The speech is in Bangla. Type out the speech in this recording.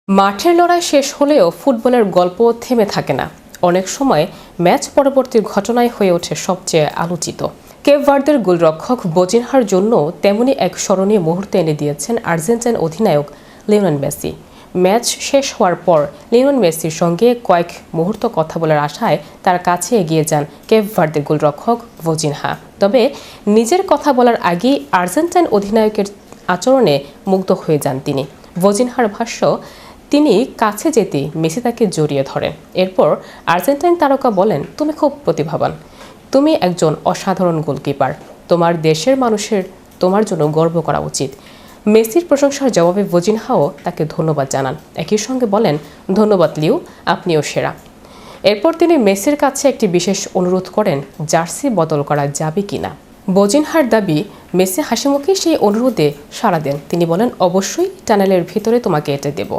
মাঠের লড়াই শেষ হলেও ফুটবলের গল্প থেমে থাকে না। অনেক সময় ম্যাচ পরবর্তী ঘটনাই হয়ে ওঠে সবচেয়ে আলোচিত। কেপ ভার্দের গোলরক্ষক বোজিনহার জন্য তেমনই এক স্মরণীয় মুহূর্ত এনে দিয়েছেন আর্জেন্টাইন অধিনায়ক লিওনেল মেসি। ম্যাচ শেষ হওয়ার পর লিওনেল মেসির সঙ্গে কয়েক মুহূর্ত কথা বলার আশায় তার কাছে এগিয়ে যান কেপ ভার্দের গোলরক্ষক বোজিনহা। তবে নিজের কথা বলার আগেই আর্জেন্টাইন অধিনায়কের আচরণে মুগ্ধ হয়ে যান তিনি। বোজিনহার ভাষ্য, তিনি কাছে যেতেই মেসি তাকে জড়িয়ে ধরেন। এরপর আর্জেন্টাইন তারকা বলেন, তুমি খুব প্রতিভাবান, তুমি একজন অসাধারণ গোলকিপার, তোমার দেশের মানুষের তোমার জন্য গর্ব করা উচিত। মেসির প্রশংসার জবাবে বোজিনহাও তাকে ধন্যবাদ জানান। একই সঙ্গে বলেন, ধন্যবাদ লিও, আপনিও সেরা। এরপর তিনি মেসির কাছে একটি বিশেষ অনুরোধ করেন, জার্সি বদল করা যাবে কিনা। বোজিনহার দাবি, মেসি হাসিমুখে সেই অনুরোধে সাড়া দেন। তিনি বলেন, অবশ্যই টানেলের ভিতরে তোমাকে এঁটে দেব।